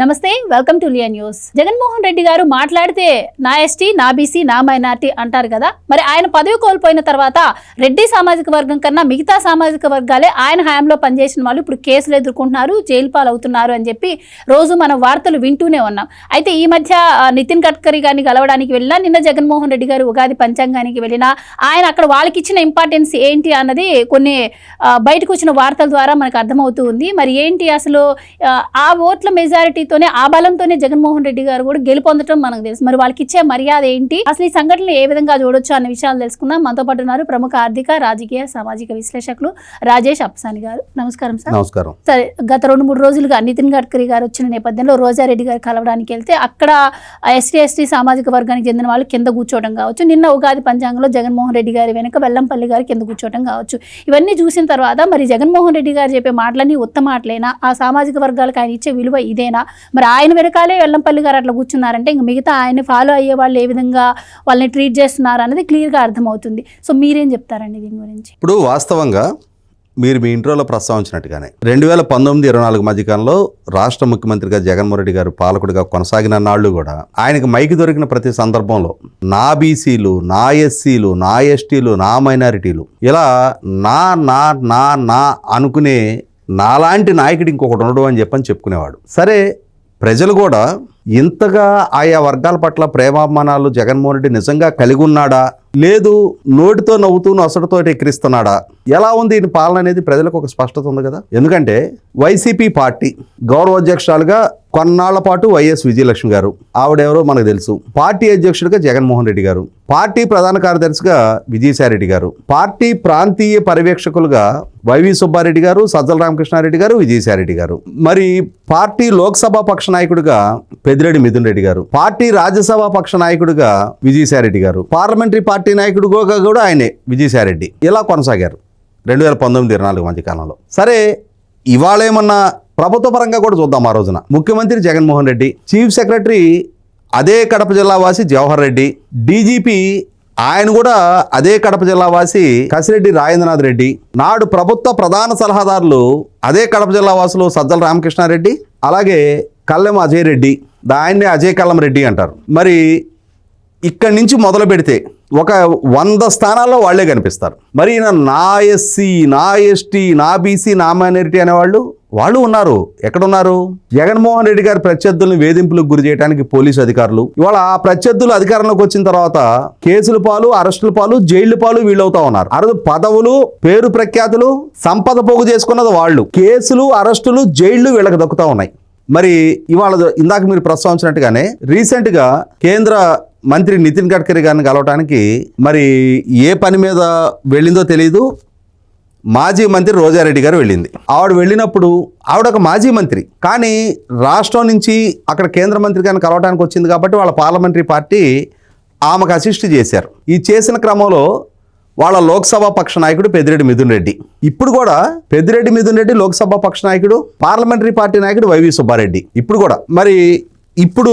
నమస్తే, welcome to లియా news. Jaganmohan Reddy గారు మాట్లాడితే నా ఎస్టీ, నా బీసీ, నా మైనార్టీ అంటారు కదా. మరి ఆయన పదవి కోల్పోయిన తర్వాత రెడ్డి సామాజిక వర్గం కన్నా మిగతా సామాజిక వర్గాలే ఆయన హయాంలో పనిచేసిన వాళ్ళు ఇప్పుడు కేసులు ఎదుర్కొంటున్నారు, జైలు పాలవుతున్నారు అని చెప్పి రోజు మనం వార్తలు వింటూనే ఉన్నాం. అయితే ఈ మధ్య నితిన్ గడ్కరీ గారిని కలవడానికి వెళ్ళినా, నిన్న జగన్మోహన్ రెడ్డి గారు ఉగాది పంచాంగానికి వెళ్ళినా ఆయన అక్కడ వాళ్ళకి ఇచ్చిన ఇంపార్టెన్స్ ఏంటి అన్నది కొన్ని బయటకు వచ్చిన వార్తల ద్వారా మనకు అర్థమవుతూ ఉంది. మరి ఏంటి అసలు ఆ ఓట్ల మెజారిటీ తోనే, ఆ బలంతోనే జగన్మోహన్ రెడ్డి గారు కూడా గెలుపొందడం మనకు తెలుసు. మరి వాళ్ళకి ఇచ్చే మర్యాద ఏంటి, అసలు ఈ సంఘటనలు ఏ విధంగా చూడొచ్చు అన్న విషయాలు తెలుసుకుందాం. మనతో పాటు ఉన్నారు ప్రముఖ ఆర్థిక, రాజకీయ, సామాజిక విశ్లేషకులు రాజేష్ అప్సాని గారు. నమస్కారం సార్. నమస్కారం. సరే, గత 2-3 రోజులుగా నితిన్ గడ్కరీ గారు వచ్చిన నేపథ్యంలో రోజారెడ్డి గారు కలవడానికి వెళ్తే అక్కడ ఎస్టీ సామాజిక వర్గానికి చెందిన వాళ్ళు కింద కూర్చోవడం కావచ్చు, నిన్న ఉగాది పంచాంగంలో జగన్మోహన్ రెడ్డి గారి వెనుక వెల్లంపల్లి గారు కింద కూర్చోవడం కావచ్చు, ఇవన్నీ చూసిన తర్వాత మరి జగన్మోహన్ రెడ్డి గారు చెప్పే మాటలన్నీ ఉత్తమ మాటలేనా, ఆ సామాజిక వర్గాలకు ఆయన ఇచ్చే విలువ ఇదేనా, మరి ఆయన వెనకాలే వెల్లంపల్లి గారు అట్లా కూర్చున్నారంటే ఇంక మిగతా ఆయన ఫాలో అయ్యే వాళ్ళు ఏ విధంగా వాళ్ళని ట్రీట్ చేస్తున్నారు అనేది క్లియర్గా అర్థమవుతుంది. సో మీరేం చెప్తారండి దీని గురించి? ఇప్పుడు వాస్తవంగా మీరు మీ ఇంట్రోలో ప్రస్తావించినట్టుగానే 2019-24 మధ్యకాలంలో రాష్ట్ర ముఖ్యమంత్రిగా జగన్మోహన్ రెడ్డి గారు పాలకుడిగా కొనసాగిన నాళ్ళు కూడా ఆయనకి మైకి దొరికిన ప్రతి సందర్భంలో నా బీసీలు, నా ఎస్సీలు, నా ఎస్టీలు, నా మైనారిటీలు ఇలా నా నా నా నా అనుకునే నాలాంటి నాయకుడు ఇంకొకటి ఉండడు అని చెప్పుకునేవాడు. సరే, ప్రజలు కూడా ఇంతగా ఆయా వర్గాల పట్ల ప్రేమాభిమానాలు జగన్మోహన్ రెడ్డి నిజంగా కలిగి ఉన్నాడా, లేదు నోటితో నవ్వుతూ నొసటితో ఎక్కిరిస్తున్నాడా, ఎలా ఉంది ఈ పాలన అనేది ప్రజలకు ఒక స్పష్టత ఉంది కదా. ఎందుకంటే వైసీపీ పార్టీ గౌరవాధ్యక్షురాలుగా కొన్నాళ్ల పాటు వైఎస్ విజయలక్ష్మి గారు, ఆవిడెవరో మనకు తెలుసు. పార్టీ అధ్యక్షుడిగా జగన్మోహన్ రెడ్డి గారు, పార్టీ ప్రధాన కార్యదర్శిగా విజయసాయిరెడ్డి గారు, పార్టీ ప్రాంతీయ పర్యవేక్షకులుగా వైవి సుబ్బారెడ్డి గారు, సజ్జల రామకృష్ణారెడ్డి గారు, విజయసాయిరెడ్డి గారు, మరి పార్టీ లోక్సభ పక్ష నాయకుడిగా పెద్దిరెడ్డి మిథున్ రెడ్డి గారు, పార్టీ రాజ్యసభ పక్ష నాయకుడిగా విజయసాయిరెడ్డి గారు, పార్లమెంటరీ పార్టీ నాయకుడిగా కూడా ఆయనే విజయసాయిరెడ్డి, ఇలా కొనసాగారు 2019-24 మధ్య కాలంలో. సరే, ఇవాళ ఏమన్నా ప్రభుత్వ పరంగా కూడా చూద్దాం. ఆ రోజున ముఖ్యమంత్రి జగన్మోహన్ రెడ్డి, చీఫ్ సెక్రటరీ అదే కడప జిల్లా వాసి జవహర్ రెడ్డి, డీజీపీ ఆయన కూడా అదే కడప జిల్లా వాసి కసిరెడ్డి రాజేంద్రనాథ్ రెడ్డి, నాడు ప్రభుత్వ ప్రధాన సలహాదారులు అదే కడప జిల్లా వాసులు సజ్జల రామకృష్ణారెడ్డి, అలాగే కల్లెం అజయ్ రెడ్డి, ఆయన్నే అజయ్ కల్లం రెడ్డి అంటారు. మరి ఇక్కడి నుంచి మొదలు పెడితే ఒక 100 స్థానాల్లో వాళ్లే కనిపిస్తారు. మరి నా ఎస్సీ, నా ఎస్టీ, నా బీసీ, నా మైనారిటీ వాళ్ళు ఉన్నారు. ఎక్కడున్నారు? జగన్మోహన్ రెడ్డి గారి ప్రత్యర్థులను వేధింపులకు గురి చేయడానికి పోలీసు అధికారులు, ఇవాళ ఆ ప్రత్యర్థులు అధికారంలోకి వచ్చిన తర్వాత కేసుల పాలు, అరెస్టుల పాలు, జైళ్ల పాలు వీళ్ళవుతా ఉన్నారు. ఆ రోజు పదవులు, పేరు ప్రఖ్యాతులు, సంపద పోగు చేసుకున్నది వాళ్ళు. కేసులు, అరెస్టులు, జైళ్లు వీళ్ళకి దక్కుతా ఉన్నాయి. మరి ఇవాళ ఇందాక మీరు ప్రస్తావించినట్టుగానే రీసెంట్గా కేంద్ర మంత్రి నితిన్ గడ్కరీ గారిని కలవటానికి మరి ఏ పని మీద వెళ్ళిందో తెలియదు, మాజీ మంత్రి రోజారెడ్డి గారు వెళ్ళింది. ఆవిడ వెళ్ళినప్పుడు ఆవిడ ఒక మాజీ మంత్రి, కానీ రాష్ట్రం నుంచి అక్కడ కేంద్ర మంత్రి గారిని కలవడానికి వచ్చింది కాబట్టి వాళ్ళ పార్లమెంటరీ పార్టీ ఆమెకు అసిస్ట్ చేశారు. ఈ చేసిన క్రమంలో వాళ్ళ లోక్సభ పక్ష నాయకుడు పెద్దిరెడ్డి మిథున్ రెడ్డి, ఇప్పుడు కూడా పెద్దిరెడ్డి మిథున్ రెడ్డి లోక్సభ పక్ష నాయకుడు, పార్లమెంటరీ పార్టీ నాయకుడు వైవి సుబ్బారెడ్డి ఇప్పుడు కూడా. మరి ఇప్పుడు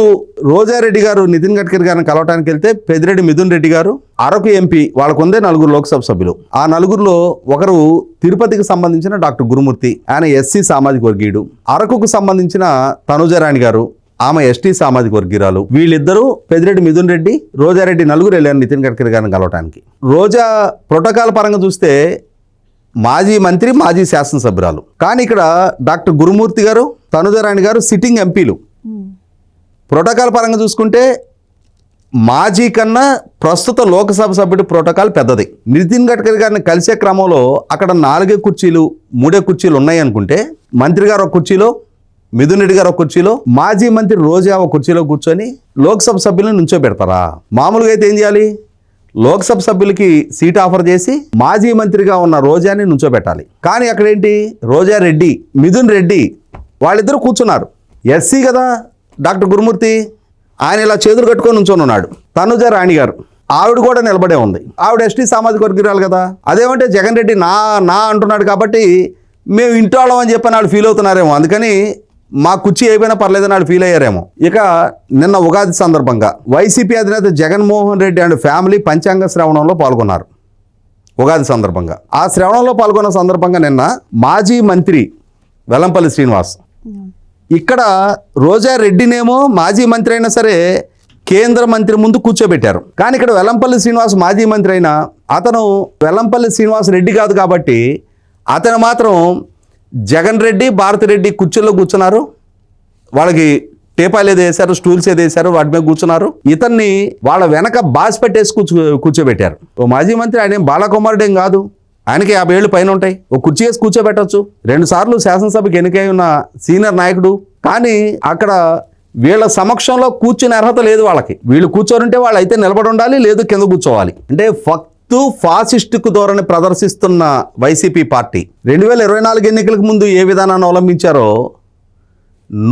రోజారెడ్డి గారు నితిన్ గడ్కరీ గారిని కలవటానికి వెళ్తే పెద్దిరెడ్డి మిథున్ రెడ్డి గారు అరకు ఎంపీ, వాళ్ళకు ఉందే 4 లోక్సభ సభ్యులు. ఆ 4లో ఒకరు తిరుపతికి సంబంధించిన డాక్టర్ గురుమూర్తి, ఆయన ఎస్సీ సామాజిక వర్గీయుడు. అరకుకు సంబంధించిన తనుజారాణి గారు, ఆమె ఎస్టీ సామాజిక వర్గీయురాలు. వీళ్ళిద్దరూ పెద్దిరెడ్డి మిథున్ రెడ్డి, రోజారెడ్డి నలుగురు వెళ్ళారు నితిన్ గడ్కరీ గారిని కలవటానికి. రోజా ప్రోటోకాల్ పరంగా చూస్తే మాజీ మంత్రి, మాజీ శాసనసభ్యురాలు, కానీ ఇక్కడ డాక్టర్ గురుమూర్తి గారు, తనుజారాణి గారు సిట్టింగ్ ఎంపీలు. ప్రోటోకాల్ పరంగా చూసుకుంటే మాజీ కన్నా ప్రస్తుత లోక్సభ సభ్యుడి ప్రోటోకాల్ పెద్దది. నితిన్ గడ్కరీ గారిని కలిసే క్రమంలో అక్కడ 4 కుర్చీలు, 3 కుర్చీలు ఉన్నాయి అనుకుంటే, మంత్రి గారు ఒక కుర్చీలో, మిథున్ రెడ్డి గారు ఒక కుర్చీలో, మాజీ మంత్రి రోజా ఒక కుర్చీలో కూర్చొని లోక్సభ సభ్యులను నుంచోబెడతారా? మామూలుగా అయితే ఏం చేయాలి? లోక్సభ సభ్యులకి సీట్ ఆఫర్ చేసి మాజీ మంత్రిగా ఉన్న రోజాని నుంచోబెట్టాలి. కానీ అక్కడేంటి, రోజారెడ్డి, మిథున్ రెడ్డి వాళ్ళిద్దరూ కూర్చున్నారు. ఎస్సీ కదా డాక్టర్ గురుమూర్తి, ఆయన ఇలా చేతులు కట్టుకొని నుంచొని ఉన్నాడు. తనుజ రాణి గారు, ఆవిడ కూడా నిలబడే ఉంది. ఆవిడ ఎస్టీ సామాజిక వర్గీయురాలు కదా. అదేమంటే జగన్ రెడ్డి నా నా అంటున్నాడు కాబట్టి మేము ఇంటోళ్ళం అని చెప్పని వాళ్ళు ఫీల్ అవుతున్నారేమో, అందుకని మా కుర్చీ అయిపోయినా పర్లేదని వాళ్ళు ఫీల్ అయ్యారేమో. ఇక నిన్న ఉగాది సందర్భంగా వైసీపీ అధినేత జగన్మోహన్ రెడ్డి అండ్ ఫ్యామిలీ పంచాంగ శ్రవణంలో పాల్గొన్నారు. ఉగాది సందర్భంగా ఆ శ్రవణంలో పాల్గొన్న సందర్భంగా నిన్న మాజీ మంత్రి వెల్లంపల్లి శ్రీనివాస్ ఇక్కడ రోజా రెడ్డినేమో మాజీ మంత్రి అయినా సరే కేంద్ర మంత్రి ముందు కూర్చోబెట్టారు. కానీ ఇక్కడ వెల్లంపల్లి శ్రీనివాస్ మాజీ మంత్రి అయినా అతను వెల్లంపల్లి శ్రీనివాస్ రెడ్డి కాదు కాబట్టి అతను మాత్రం జగన్ రెడ్డి భారతిరెడ్డి కుర్చీల్లో కూర్చున్నారు. వాళ్ళకి టేపాలు ఏదో వేశారు, స్టూల్స్ ఏదో వేశారు, వాటి మీద కూర్చున్నారు. ఇతన్ని వాళ్ళ వెనక బాస్ పెట్టేసి కూర్చోబెట్టారు. ఓ మాజీ మంత్రి ఆయన బాలకుమారుడు ఏం కాదు, ఆయనకి 50 ఏళ్ళు పైన ఉంటాయి. ఒక కుర్చీ వేసి కూర్చోబెట్టచ్చు. 2 సార్లు శాసనసభకి ఎన్నికై ఉన్న సీనియర్ నాయకుడు. కానీ అక్కడ వీళ్ళ సమక్షంలో కూర్చునే అర్హత లేదు వాళ్ళకి. వీళ్ళు కూర్చోరుంటే వాళ్ళు అయితే నిలబడి ఉండాలి, లేదు కింద కూర్చోవాలి. అంటే ఫాసిస్టుకు ధోరణి ప్రదర్శిస్తున్న వైసీపీ పార్టీ 2024 ఎన్నికలకు ముందు ఏ విధానాన్ని అవలంబించారో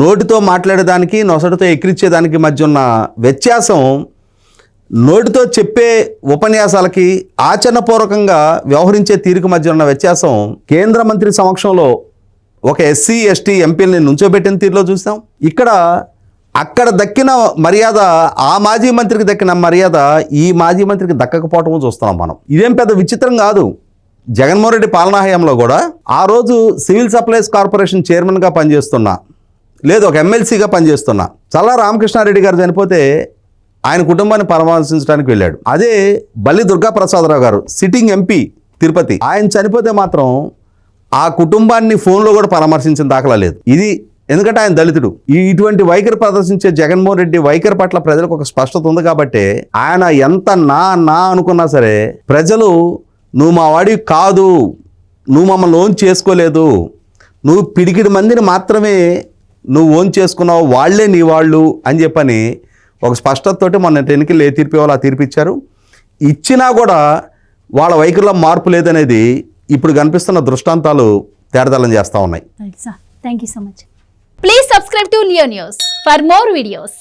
నోటితో మాట్లాడేదానికి నొసటితో ఎక్కిరించేదానికి మధ్య ఉన్న వ్యత్యాసం, నోటితో చెప్పే ఉపన్యాసాలకి ఆచరణపూర్వకంగా వ్యవహరించే తీరుకు మధ్య ఉన్న వ్యత్యాసం కేంద్ర మంత్రి సమక్షంలో ఒక ఎస్సీ ఎస్టీ ఎంపీలని నుంచోబెట్టిన తీరులో చూసాం. అక్కడ దక్కిన మర్యాద ఆ మాజీ మంత్రికి దక్కిన మర్యాద ఈ మాజీ మంత్రికి దక్కకపోవటం చూస్తున్నాం మనం. ఇదేం పెద్ద విచిత్రం కాదు. జగన్మోహన్ రెడ్డి పాలనా హయాంలో కూడా ఆ రోజు సివిల్ సప్లైస్ కార్పొరేషన్ చైర్మన్గా పనిచేస్తున్నా, లేదు ఒక ఎమ్మెల్సీగా పనిచేస్తున్నా చల్లా రామకృష్ణారెడ్డి గారు చనిపోతే ఆయన కుటుంబాన్ని పరామర్శించడానికి వెళ్ళాడు. అదే బల్లి దుర్గాప్రసాదరావు గారు సిట్టింగ్ ఎంపీ తిరుపతి, ఆయన చనిపోతే మాత్రం ఆ కుటుంబాన్ని ఫోన్లో కూడా పరామర్శించిన దాఖలా లేదు. ఇది ఎందుకంటే ఆయన దళితుడు. ఇటువంటి వైఖరి ప్రదర్శించే జగన్మోహన్ రెడ్డి వైఖరి పట్ల ప్రజలకు ఒక స్పష్టత ఉంది కాబట్టి ఆయన ఎంత నా అనుకున్నా సరే ప్రజలు నువ్వు మా వాడివి కాదు, నువ్వు మమ్మల్ని ఓన్ చేసుకోలేదు, నువ్వు పిడికిడి మందిని మాత్రమే నువ్వు ఓన్ చేసుకున్నావు, వాళ్లే నీ వాళ్ళు అని చెప్పని ఒక స్పష్టతతోటి మొన్న ఎన్నికలు ఏ తీర్పు ఇవ్వాలో ఆ తీర్పు ఇచ్చారు. ఇచ్చినా కూడా వాళ్ళ వైఖరిలో మార్పు లేదనేది ఇప్పుడు కనిపిస్తున్న దృష్టాంతాలు తేడదలం చేస్తూ ఉన్నాయి. Thank you so much. Please subscribe to Leo news for more videos.